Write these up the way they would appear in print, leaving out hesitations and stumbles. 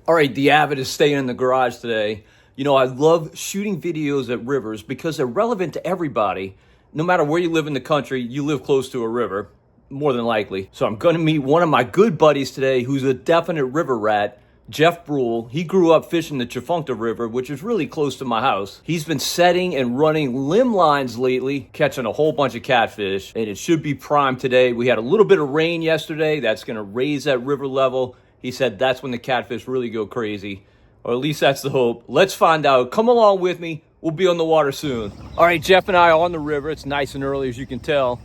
All right, the Avid is staying in the garage today. You know, I love shooting videos at rivers because they're relevant to everybody. No matter where you live in the country, you live close to a river, more than likely. So I'm gonna meet one of my good buddies today who's a definite river rat, Jeff Bruhl. He grew up fishing the Chifuncta River, which is really close to my house. He's been setting and running limb lines lately, catching a whole bunch of catfish, and it should be prime today. We had a little bit of rain yesterday. That's gonna raise that river level. He said that's when the catfish really go crazy, or at least that's the hope. Let's find out. Come along with me. We'll be on the water soon. All right, Jeff and I are on the river. It's nice and early, as you can tell.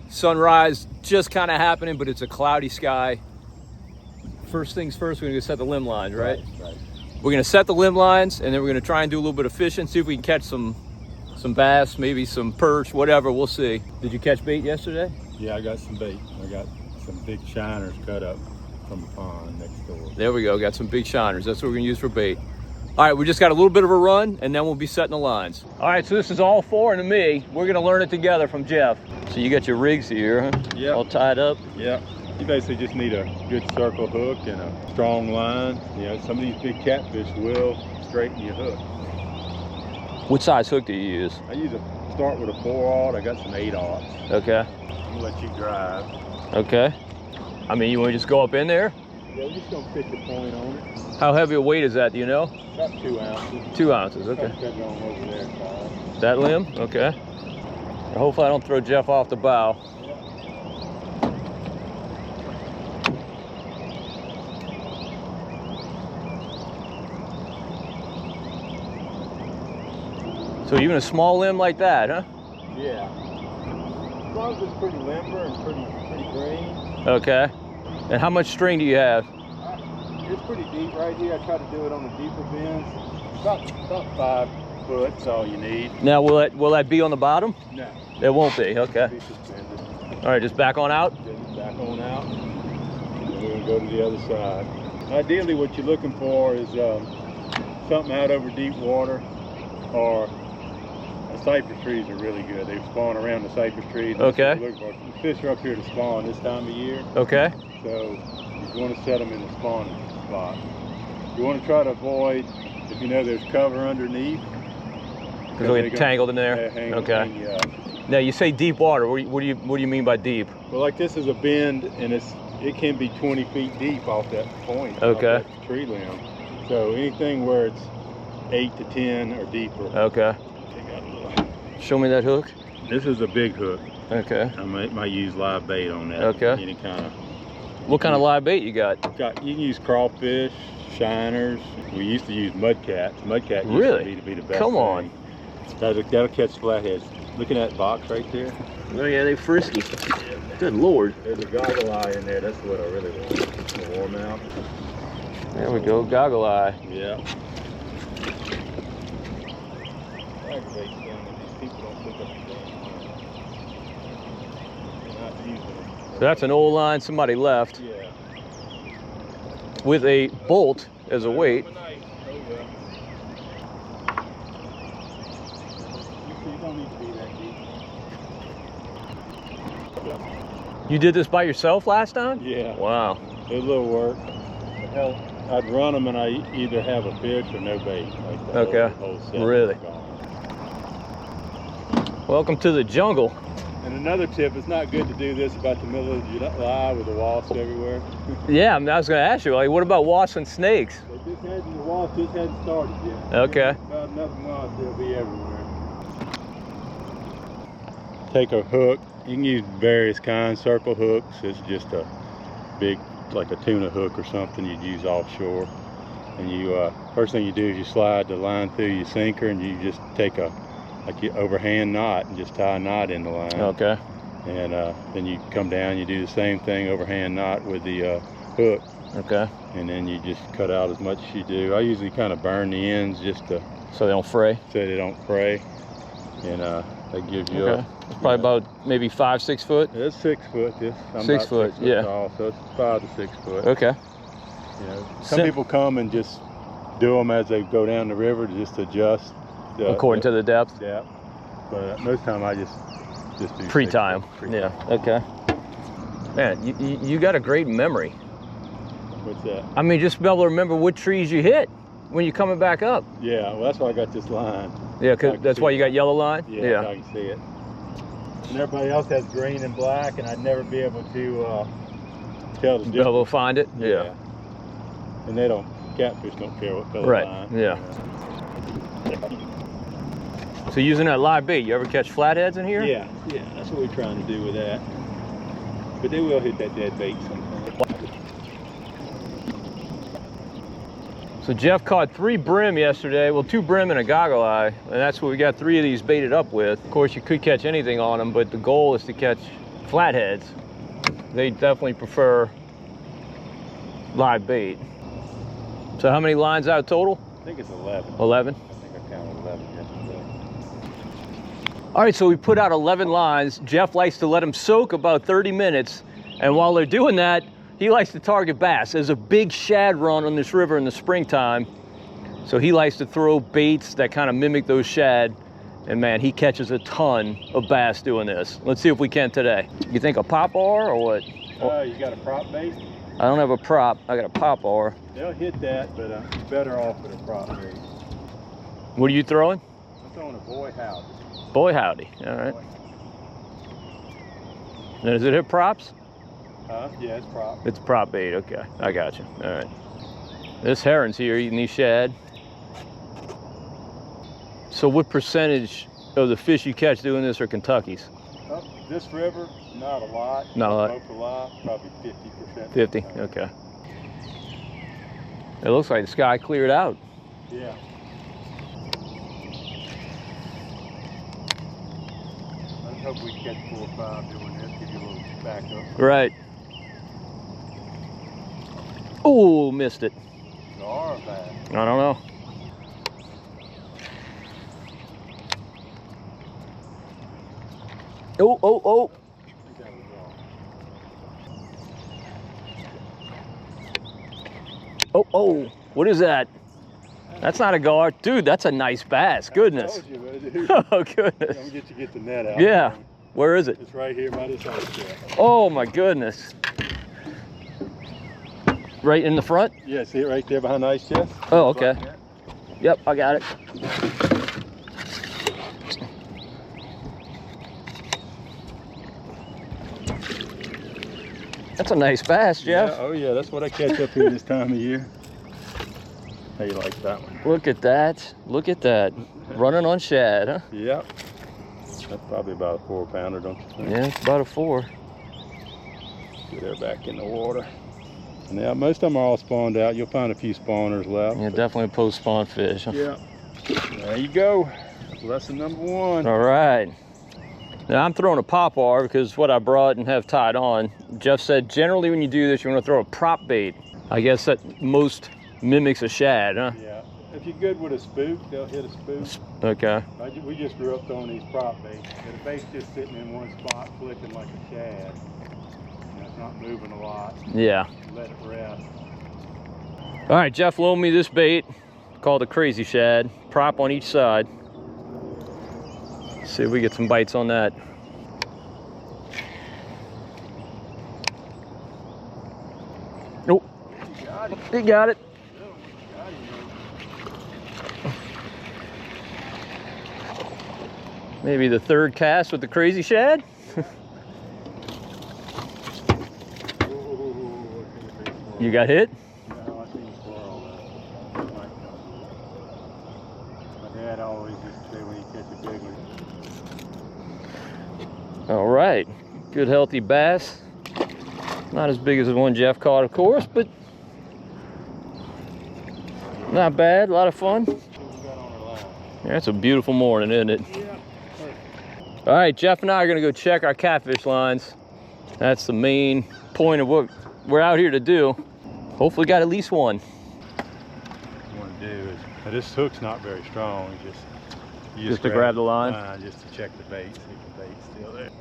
Sunrise just kind of happening, but it's a cloudy sky. First things first, we're gonna set the limb lines, right? Right. We're gonna set the limb lines, and then we're gonna try and do a little bit of fishing, see if we can catch some bass, maybe some perch, whatever, we'll see. Did you catch bait yesterday? Yeah, I got some bait. I got some big shiners cut up from the pond next door. There we go, got some big shiners. That's what we're gonna use for bait. All right, we just got a little bit of a run, and then we'll be setting the lines. All right, so this is all foreign to me. We're gonna learn it together from Jeff. So you got your rigs here, huh? Yeah. All tied up? Yeah. You basically just need a good circle hook and a strong line. You know, some of these big catfish will straighten your hook. What size hook do you use? I start with a 4-aught. I got some 8-aughts. Okay. I'll let you drive. Okay. I mean, you wanna just go up in there? Yeah, we're just gonna pick the point on it. How heavy a weight is that, do you know? About 2 ounces. 2 ounces, okay. Cut it on over there, Kyle. That limb? Okay. And hopefully I don't throw Jeff off the bow. So even a small limb like that, huh? Yeah. As long as it's pretty limber and pretty green. Okay. And how much string do you have? It's pretty deep right here. I try to do it on the deeper bends. About 5 foot, that's all you need. Now, will that be on the bottom? No. It won't be, okay. Be suspended. All right, just back on out? Then back on out. And then we're gonna go to the other side. Ideally, what you're looking for is something out over deep water, or cypress trees are really good. They spawn around the cypress trees. Okay. The fish are up here to spawn this time of year. Okay. So you want to set them in the spawning spot. You want to try to avoid, if you know there's cover underneath, Because they'll get tangled in there. Okay. Now you say deep water. What do you mean by deep? Well, like this is a bend, and it can be 20 feet deep off that point. Okay. Off that tree limb. So anything where it's 8 to 10 or deeper. Okay. Show me that hook. This is a big hook. Okay. I might use live bait on that. Okay. Any kind of. What kind of live bait you got? You can use crawfish, shiners. We used to use mudcats. Mudcat really? used to be the best. Come on. That'll catch flatheads. Look at that box right there. Oh yeah, they frisky. Good Lord. There's a goggle eye in there. That's what I really want. The warmouth. There we go, goggle eye. Yeah. Aggravates them when these people don't pick up the damn. Not using it. So that's an old line somebody left. Yeah. With a bolt as a weight. You don't need to be that deep. You did this by yourself last time? Yeah. Wow. It was a little work. Hell, I'd run them and I either have a fish or no bait. Like the Okay. whole set Really? was gone. Welcome to the jungle. And another tip, it's not good to do this about the middle of July with the wasps everywhere. Yeah, I was going to ask you, like, what about wasps and snakes? The wasps just hadn't started yet. Okay. About another month, they'll be everywhere. Take a hook. You can use various kinds, circle hooks. It's just a big, like a tuna hook or something you'd use offshore. And you, first thing you do is you slide the line through your sinker, and you just take a overhand knot and just tie a knot in the line. Okay. And then you come down, you do the same thing, overhand knot with the hook. Okay. And then you just cut out as much as you do. I usually kind of burn the ends just to So they don't fray? so they don't fray. And that gives you Okay. It's probably about maybe 5-6 foot? It's 6 foot. I'm 6 about foot, 6 foot yeah. tall, so it's 5 to 6 foot. Okay. You know, some people come and just do them as they go down the river to just adjust. According to the depth? Yeah. But most time I just do Pre-time. Yeah. Okay. Man, you got a great memory. What's that? I mean, just to be able to remember what trees you hit when you're coming back up. Yeah, well, that's why I got this line. Yeah, cause that's why you got yellow line? Yeah, I can see it. And everybody else has green and black, and I'd never be able to tell the difference. Be able to find it? Yeah. And they don't, catfish don't care what color line. Yeah. So using that live bait, you ever catch flatheads in here? Yeah, that's what we're trying to do with that. But they will hit that dead bait sometimes. So Jeff caught 3 brim yesterday. Well, 2 brim and a goggle eye, and that's what we got 3 of these baited up with. Of course, you could catch anything on them, but the goal is to catch flatheads. They definitely prefer live bait. So how many lines out total? I think it's 11. 11? I think I counted 11 yesterday. All right, so we put out 11 lines. Jeff likes to let them soak about 30 minutes. And while they're doing that, he likes to target bass. There's a big shad run on this river in the springtime. So he likes to throw baits that kind of mimic those shad. And man, he catches a ton of bass doing this. Let's see if we can today. You think a pop R or what? You got a prop bait? I don't have a prop, I got a pop R. They'll hit that, but you're better off with a prop bait. What are you throwing? I'm throwing a boy howdy. Boy howdy, all right. Now, does it hit props? Yeah, it's prop. It's prop bait, okay. I got you, all right. This heron's here eating these shad. So what percentage of the fish you catch doing this are Kentuckies? Up this river, not a lot. Not a lot. Local lot, probably 50%. 50, okay. It looks like the sky cleared out. Yeah. I hope we catch 4 or 5 doing this, give you a little backup. Right. Oh, missed it. There are bass. I don't know. Oh, oh, oh. Oh, oh, what is that? That's not a gar. Dude, that's a nice bass. Goodness. I told you, dude. Oh, goodness. I'm gonna get the net out. Yeah. Where is it? It's right here by this ice chest. Oh, my goodness. Right in the front? Yeah, see it right there behind the ice chest? Oh, okay. Yep, I got it. That's a nice bass, Jeff. Yeah, oh yeah, that's what I catch up here this time of year. How you like that one? Look at that. Look at that. Running on shad, huh? Yep. That's probably about a 4-pounder, don't you think? Yeah, it's about a 4. Get her back in the water. And yeah, most of them are all spawned out. You'll find a few spawners left. Yeah, definitely a post-spawn fish. Huh? Yeah. There you go. Lesson number 1. All right. Now I'm throwing a pop R because what I brought and have tied on. Jeff said generally when you do this, you want to throw a prop bait. I guess that most mimics a shad, huh? Yeah. If you're good with a spook, they'll hit a spook. Okay. We just grew up throwing these prop baits. The bait's just sitting in one spot, flicking like a shad. And it's not moving a lot. Yeah. Let it rest. All right, Jeff loaned me this bait called a crazy shad. Prop on each side. See if we get some bites on that. Nope. He got it. Maybe the 3rd cast with the crazy shad? You got hit? No, I think it's my dad always used to say when you catch a big one. All right, good healthy bass. Not as big as the one Jeff caught, of course, but not bad, a lot of fun. Yeah, it's a beautiful morning, isn't it? Yeah. All right, Jeff and I are gonna go check our catfish lines. That's the main point of what we're out here to do. Hopefully got at least one. What you want to do is, now this hook's not very strong. You just to grab the line? Just to check the bait, see if the bait's still there.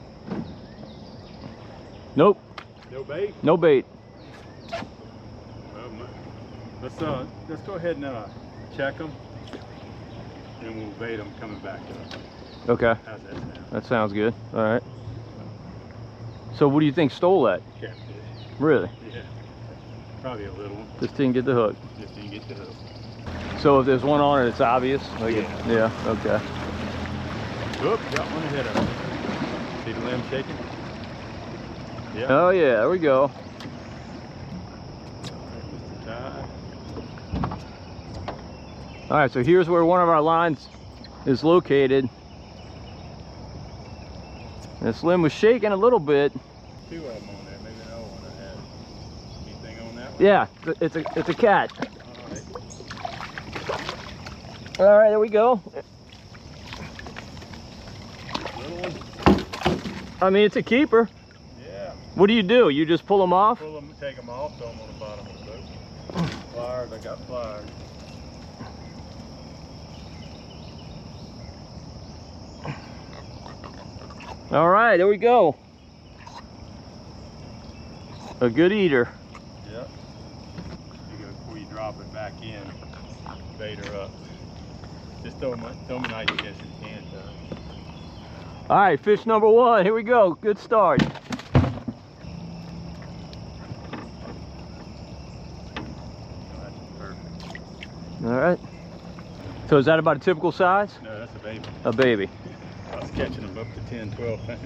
Nope. No bait? No bait. Well, let's go ahead and check them, and we'll bait them coming back up. Okay. How's that sound? That sounds good. All right. So what do you think stole that? Catfish. Really? Yeah. Probably a little one. Just didn't get the hook. Just didn't get the hook. So if there's one on it, it's obvious? Like Yeah. Yeah, okay. Oop, got one ahead of it. See the limb shaking? Yeah. Oh yeah, there we go. Mr. Ty. All right, so here's where one of our lines is located. This limb was shaking a little bit. Two of them on there, maybe no one I had. Anything on that one? Yeah, it's a cat. Alright. All right, there we go. Little one? I mean, it's a keeper. Yeah. What do? You just pull them off? Pull them, take them off, throw them on the bottom of the boat. Pliers, I got pliers. All right, there we go. A good eater. Yep. You go before you drop it back in, bait her up. Just throw them nice as you can. All right, fish number one. Here we go. Good start. That's perfect. All right. So is that about a typical size? No, that's a baby. A baby. I was catching them up to 10, 12 pounds.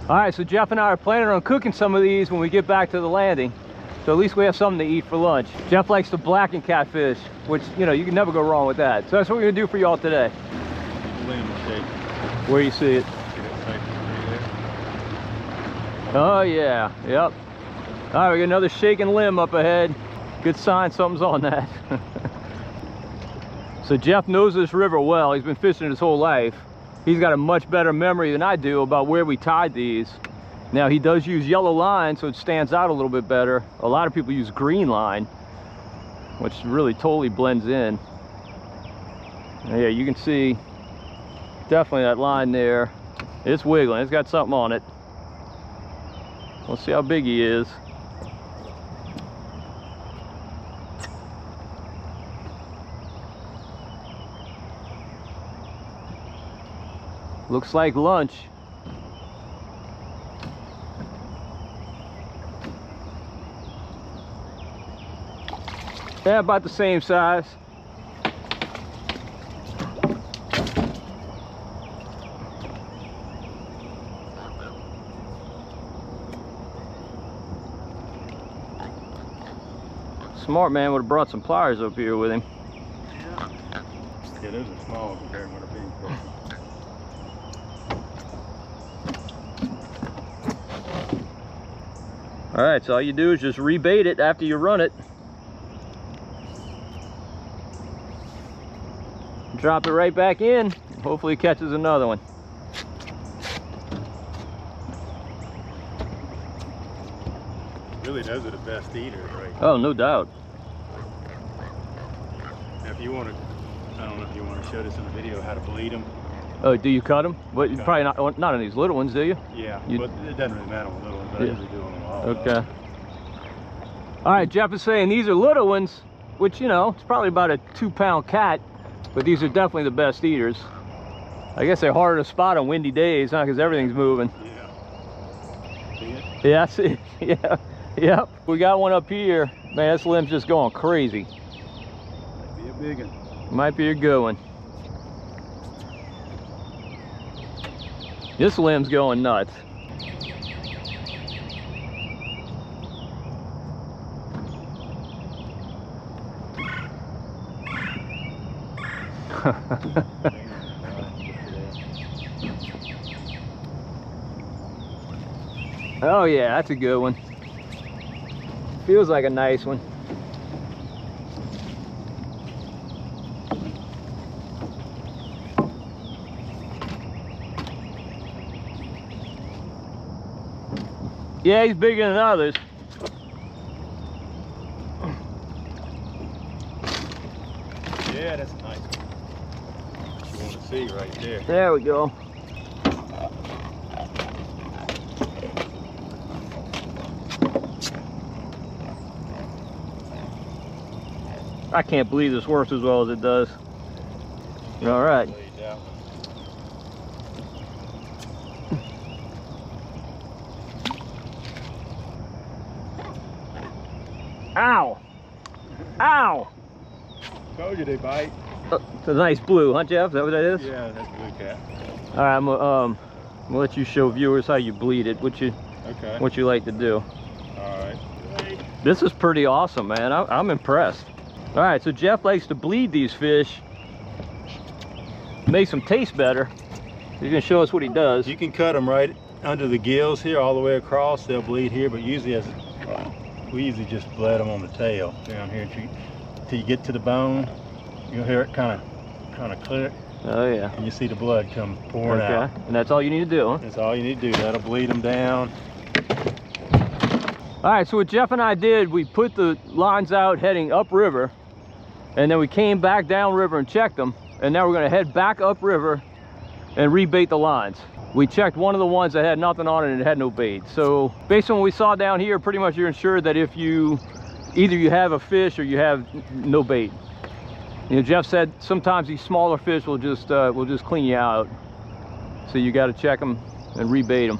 All right, so Jeff and I are planning on cooking some of these when we get back to the landing. So at least we have something to eat for lunch. Jeff likes to blacken catfish, which, you know, you can never go wrong with that. So that's what we're gonna do for y'all today. The limb is shaking. Where you see it. See that shaking through there? Oh yeah, yep. All right, we got another shaking limb up ahead. Good sign something's on that. So Jeff knows this river well. He's been fishing his whole life. He's got a much better memory than I do about where we tied these. Now he does use yellow line, so it stands out a little bit better. A lot of people use green line, which really totally blends in. And yeah, you can see definitely that line there. It's wiggling, it's got something on it. We'll see how big he is. Looks like lunch. Yeah, about the same size. Smart man would have brought some pliers up here with him. Yeah, those are small compared to what are being caught. All right, so all you do is just rebait it after you run it. Drop it right back in. Hopefully it catches another one. Really, those are the best eaters, right? Oh, no doubt. Now, if you want to, I don't know if you want to show this in the video how to bleed them. Oh, do you cut them? But you Cut probably not on these little ones, do you? Yeah, You- but it doesn't really matter with little ones. I Yeah. usually do them all. Okay. All right, Jeff is saying these are little ones, which, you know, it's probably about a 2-pound cat, but these are definitely the best eaters. I guess they're harder to spot on windy days, huh? Because everything's moving. Yeah. See it? Yeah, I see. Yeah, yep. We got one up here. Man, this limb's just going crazy. Might be a big one. Might be a good one. This limb's going nuts. Oh yeah, that's a good one. Feels like a nice one. Yeah, he's bigger than others. Yeah, that's a nice one. What you want to see right there. There we go. I can't believe this works as well as it does. All right. Laid that one. Ow! Ow! Told you they bite. It's a nice blue, huh, Jeff? Is that what that is? Yeah, that's a blue cat. All right, I'm gonna let you show viewers how you bleed it. What you like to do. All right. This is pretty awesome, man. I'm impressed. All right, so Jeff likes to bleed these fish, makes them taste better. He's gonna show us what he does. You can cut them right under the gills here, all the way across. They'll bleed here, but usually we usually just bled them on the tail down here until you get to the bone. You'll hear it kind of click. Oh yeah. And you see the blood come pouring out. And that's all you need to do, huh? That's all you need to do. That'll bleed them down. All right, so what Jeff and I did, we put the lines out heading upriver, and then we came back downriver and checked them, and now we're gonna head back upriver and rebait the lines. We checked one of the ones that had nothing on it and it had no bait. So based on what we saw down here, pretty much you're ensured that if either you have a fish or you have no bait. You know, Jeff said sometimes these smaller fish will just clean you out. So you got to check them and rebait them.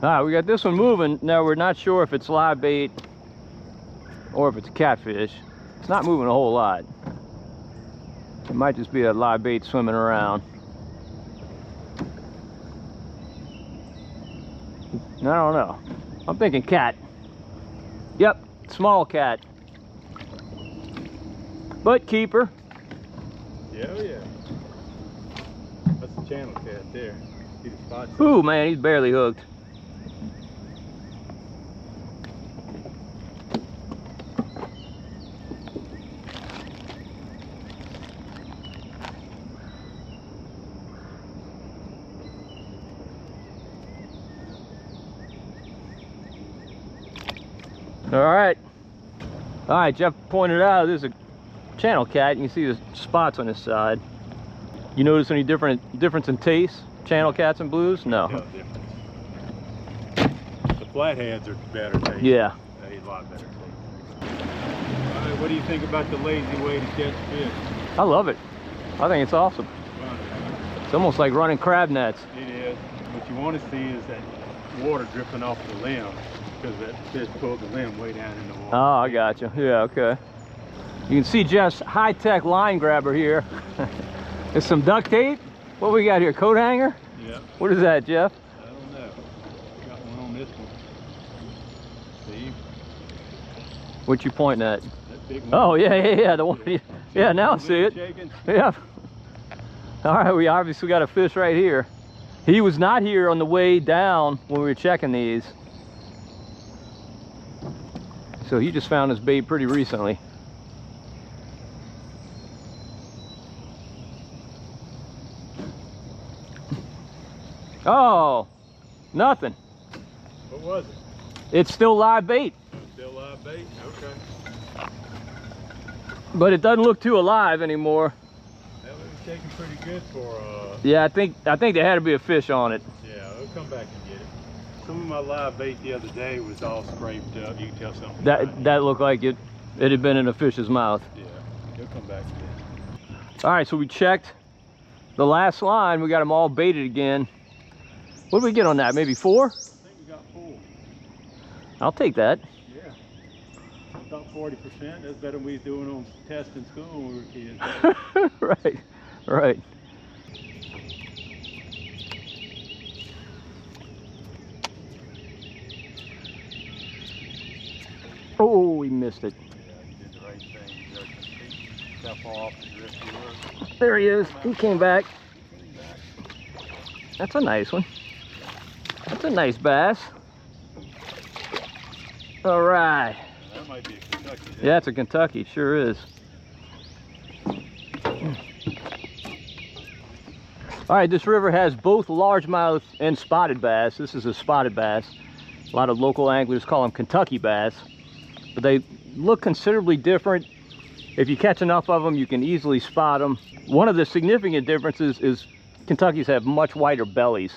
All right, we got this one moving. Now we're not sure if it's live bait or if it's a catfish. It's not moving a whole lot. It might just be a live bait swimming around. I don't know. I'm thinking cat. Yep, small cat. But keeper. Yeah, oh yeah. That's the channel cat there. See the spots? Ooh, man, he's barely hooked. All right, Jeff pointed out there's a channel cat. You can see the spots on his side. You notice any difference in taste? Channel cats and blues? No. No difference. The flatheads are better taste. Yeah. They a lot better taste. All right, what do you think about the lazy way to catch fish? I love it. I think it's awesome. It's almost like running crab nets. It is. What you want to see is that water dripping off the limb, because that fish pulled the limb way down in the water. Oh, I got you. Yeah, okay. You can see Jeff's high-tech line grabber here. There's some duct tape. What we got here? Coat hanger? Yeah. What is that, Jeff? I don't know. Got one on this one. See? What you pointing at? That big one. Oh, yeah. The one. Yeah, now I see it. Shaking. Yeah. All right, we obviously got a fish right here. He was not here on the way down when we were checking these. So he just found his bait pretty recently. Oh, nothing. What was it? It's still live bait. Still live bait? Okay. But it doesn't look too alive anymore. That was shaking pretty good for Yeah, I think there had to be a fish on it. yeah, we'll come back and get it. Some of my live bait the other day was all scraped up. You can tell something. That looked like it had been in a fish's mouth. Yeah, he'll come back and get it. All right, so we checked the last line. We got them all baited again. What did we get on that? Maybe 4? I think we got 4. I'll take that. Yeah. About 40%. That's better than we was doing on tests in school when we were kids. Right. Oh, we missed it. Yeah, you did the right thing. You got some feet. How far off the drift you were. There he is. He came back. That's a nice one. That's a nice bass. All right. That might be a Kentucky. Yeah, it's a Kentucky. Sure is. All right, this river has both largemouth and spotted bass. This is a spotted bass. A lot of local anglers call them Kentucky bass, but they look considerably different. If you catch enough of them, you can easily spot them. One of the significant differences is Kentuckys have much wider bellies,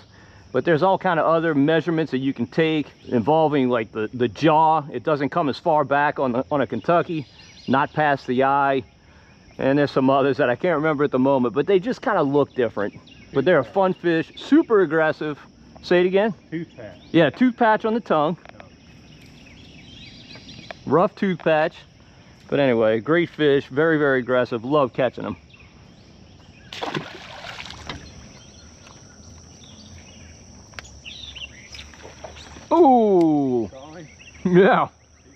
but there's all kind of other measurements that you can take involving like the jaw. It doesn't come as far back on a Kentucky, not past the eye, and there's some others that I can't remember at the moment, but they just kind of look different. But they're a fun fish, super aggressive. Say it again. Tooth patch. Yeah, tooth patch on the tongue. Rough tooth patch. But anyway, great fish, very, very aggressive. Love catching them. Ooh! Yeah.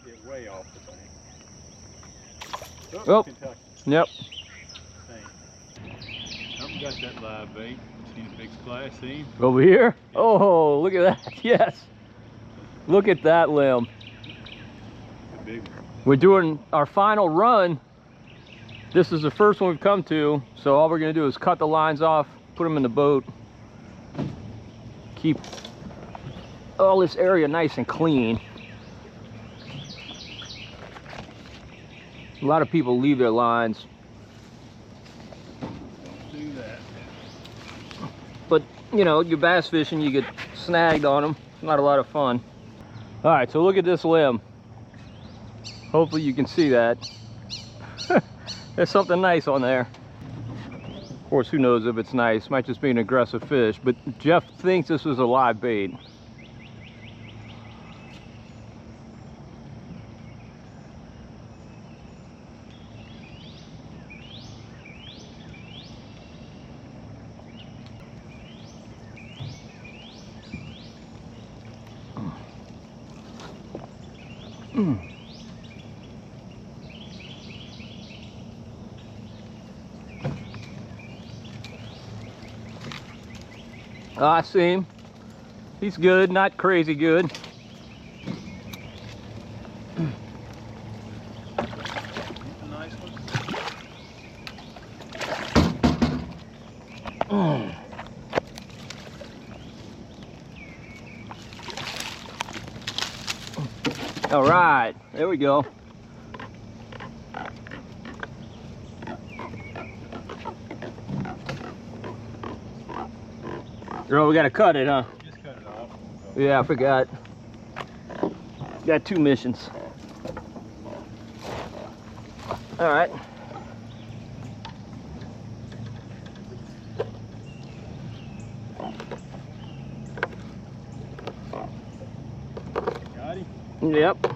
He get way off the bank. Oh, Kentucky. yep. I've got that live bait. See the big splash, see him? Over here? Oh, look at that. Yes. Look at that limb. A big one. We're doing our final run. This is the first one we've come to, so all we're gonna do is cut the lines off, put them in the boat, keep all this area nice and clean. A lot of people leave their lines, Don't do that. but you know, you're bass fishing, you get snagged on them. It's not a lot of fun. All right, so look at this limb. Hopefully you can see that. There's something nice on there. Of course, who knows if it's nice. Might just be an aggressive fish, but Jeff thinks this was a live bait. Oh, I see him. He's good, not crazy good. A nice one. All right, there we go. Oh, we gotta cut it, huh? Just cut it off. Yeah, I forgot. Got 2 missions. All right. Got him? Yep.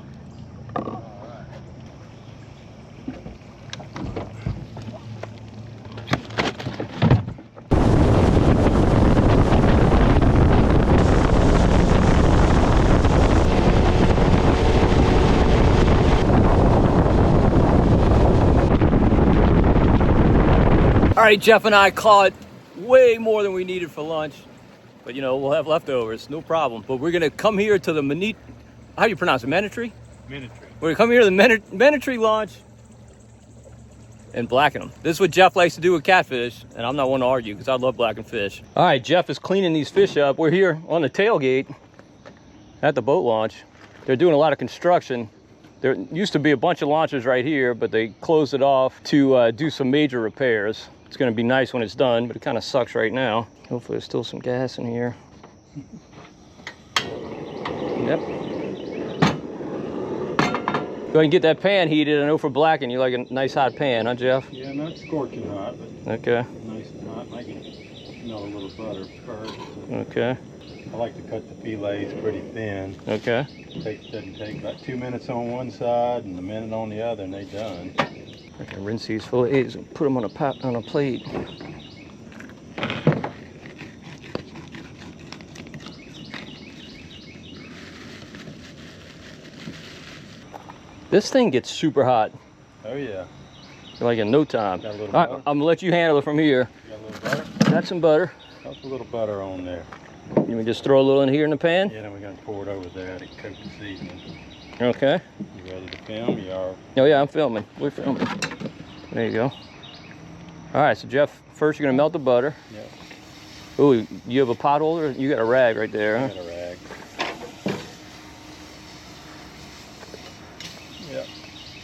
All right, Jeff and I caught way more than we needed for lunch, but you know, we'll have leftovers, no problem. But we're gonna come here to the how do you pronounce it, Manatee? Manatee. We're gonna come here to the Manatee launch and blacken them. This is what Jeff likes to do with catfish, and I'm not one to argue because I love blacking fish. All right, Jeff is cleaning these fish up. We're here on the tailgate at the boat launch. They're doing a lot of construction. There used to be a bunch of launches right here, but they closed it off to do some major repairs. It's gonna be nice when it's done, but it kind of sucks right now. Hopefully there's still some gas in here. Yep. Go ahead and get that pan heated. I know for blacking, you like a nice hot pan, huh, Jeff? Yeah, not scorching hot, but Okay. nice and hot. I can melt a little butter first. Okay. I like to cut the fillets pretty thin. Okay. Doesn't take about 2 minutes on one side and a minute on the other, and they're done. I can rinse these fillets and put them on a plate. This thing gets super hot, Oh yeah. like in no time. Got a little All right, butter? I'm gonna let you handle it from here. Got a little butter? Got some butter. Put a little butter on there. You can just throw a little in here in the pan? Yeah, then we're gonna pour it over there to coat the seasoning. Okay. You ready to film? You are. Oh yeah, I'm filming. We're filming. There you go. All right, so Jeff, first you're gonna melt the butter. Yep. Ooh, you have a pot holder? You got a rag right there, I huh? got a rag. Yep.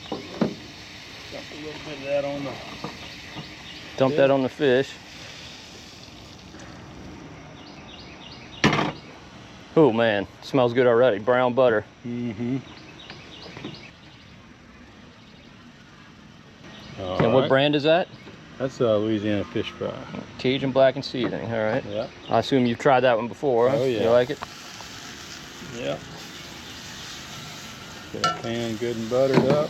Dump a little bit of that on the. Dump that on the fish. Oh man, smells good already. Brown butter. Mm-hmm. And what brand is that? That's a Louisiana fish fry. Cajun blackened seasoning, all right. Yeah. I assume you've tried that one before, huh? Oh, yeah. You like it? Yeah. Get that pan good and buttered up.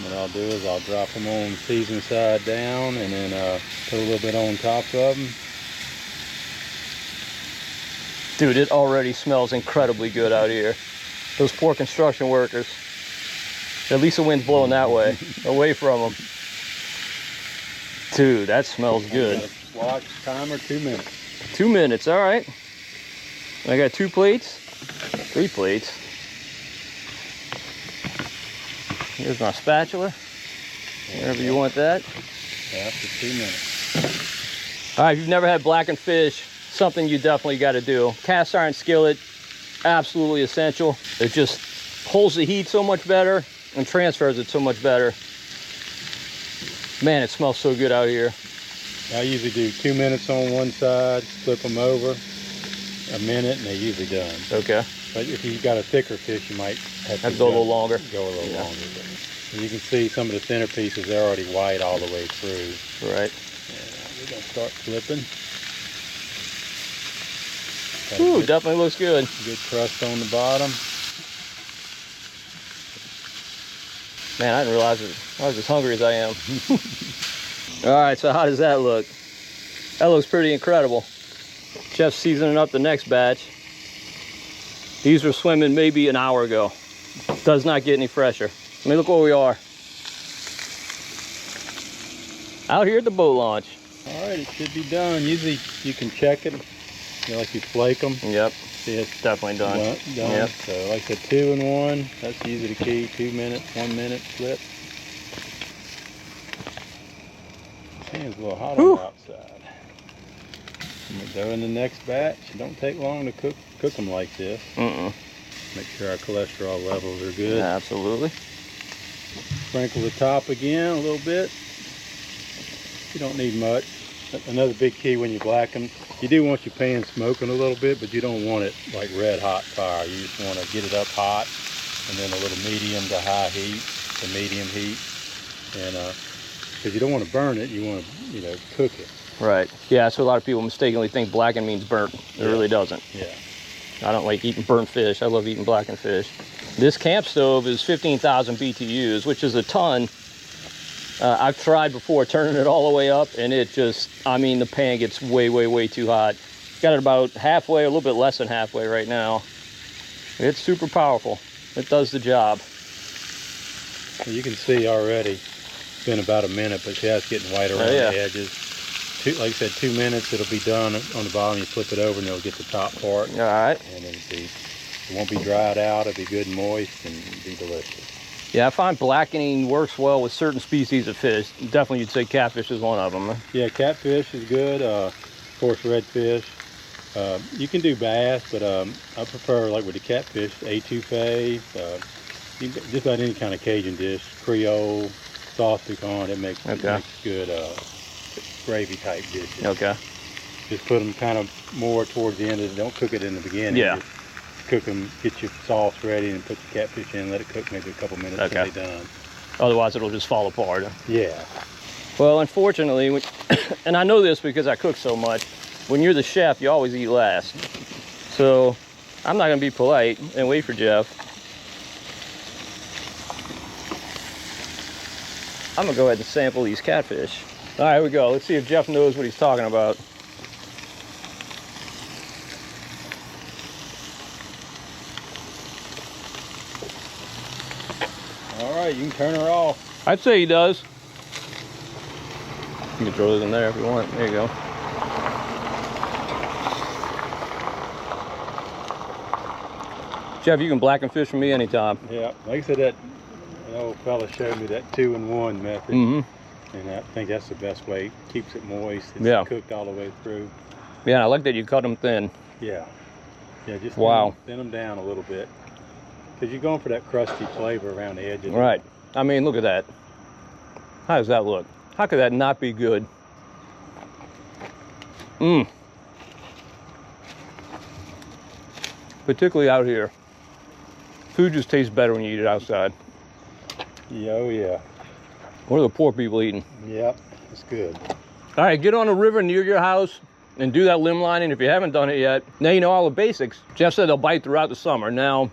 What I'll do is I'll drop them on seasoned side down and then put a little bit on top of them. Dude, it already smells incredibly good out here. Those poor construction workers. At least the wind's blowing that way, away from them. Dude, that smells good. Watch timer, 2 minutes. 2 minutes, all right. I got 2 plates, 3 plates. Here's my spatula, wherever you want that. After 2 minutes. All right, if you've never had blackened fish, something you definitely got to do. Cast iron skillet, absolutely essential. It just holds the heat so much better and transfers it so much better. Man, it smells so good out here. I usually do 2 minutes on one side, flip them over, a minute, and they're usually done. Okay. But if you've got a thicker fish, you might have to go a little longer. Go a little longer. And you can see some of the center pieces, they're already white all the way through. Right. And we're going to start flipping. Ooh, definitely looks good. Good crust on the bottom. Man, I didn't realize I was as hungry as I am. All right, so how does that look? That looks pretty incredible. Jeff's seasoning up the next batch. These were swimming maybe an hour ago. Does not get any fresher. I mean, look where we are. Out here at the boat launch. All right, it should be done. Usually you can check it. You know, like you flake them. Yep. See, it's definitely done. Done. Yep. So like the 2 and 1, that's usually the key. 2 minutes, 1 minute flip. Seems a little hot on the outside. And we'll go in the next batch. It don't take long to cook them like this. Make sure our cholesterol levels are good. Absolutely. Sprinkle the top again a little bit. You don't need much. Another big key when you blacken, you do want your pan smoking a little bit, but you don't want it like red hot fire. You just want to get it up hot and then a little medium to high heat, to medium heat. And because you don't want to burn it, you want to, you know, cook it. Right. Yeah, so a lot of people mistakenly think blackened means burnt. It really doesn't. Yeah. I don't like eating burnt fish. I love eating blackened fish. This camp stove is 15,000 BTUs, which is a ton. I've tried before turning it all the way up, and it just, I mean, the pan gets way, way, way too hot. Got it about halfway, a little bit less than halfway right now. It's super powerful. It does the job. Well, you can see already, it's been about a minute, but yeah, it's getting white around the edges. Like I said, 2 minutes, it'll be done on the bottom. You flip it over, and it'll get the top part. All right. And it won't be dried out. It'll be good and moist, and be delicious. Yeah, I find blackening works well with certain species of fish. Definitely you'd say catfish is one of them. Yeah, catfish is good. Of course, redfish. You can do bass, but I prefer, like with the catfish, etouffee. Just about any kind of Cajun dish, Creole, sauce toucan, it makes good gravy type dishes. Okay. Just put them kind of more towards the end of it. Don't cook it in the beginning. Yeah. Just cook them, get your sauce ready, and put the catfish in. Let it cook maybe a couple minutes until they're done. Otherwise, it'll just fall apart. Yeah. Well, unfortunately, and I know this because I cook so much, when you're the chef, you always eat last. So I'm not going to be polite and wait for Jeff. I'm going to go ahead and sample these catfish. All right, here we go. Let's see if Jeff knows what he's talking about. All right, you can turn her off. I'd say he does. You can throw those in there if you want. There you go. Jeff, you can blacken fish for me anytime. Yeah, like I said, that old fella showed me that 2 in 1 method. And I think that's the best way. It keeps it moist. It's cooked all the way through. Yeah, and I like that you cut them thin. Yeah. Yeah, just thin them down a little bit. Because you're going for that crusty flavor around the edges. Right. I mean, look at that. How does that look? How could that not be good? Particularly out here. Food just tastes better when you eat it outside. Yeah, oh yeah. What are the poor people eating? Yep, it's good. All right, get on a river near your house and do that limb lining if you haven't done it yet. Now you know all the basics. Jeff said they'll bite throughout the summer. Now,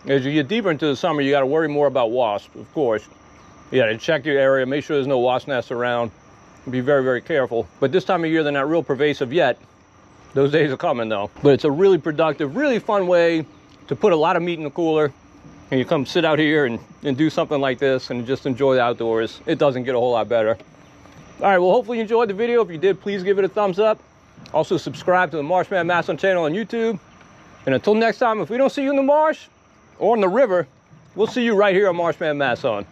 As you get deeper into the summer, you got to worry more about wasps, of course. You got to check your area, make sure there's no wasp nests around. Be very, very careful. But this time of year, they're not real pervasive yet. Those days are coming though. But it's a really productive, really fun way to put a lot of meat in the cooler. And you come sit out here and do something like this and just enjoy the outdoors. It doesn't get a whole lot better. All right, well, hopefully you enjoyed the video. If you did, please give it a thumbs up. Also subscribe to the Marshman Masson channel on YouTube. And until next time, if we don't see you in the marsh or in the river, we'll see you right here on Marshman Masson.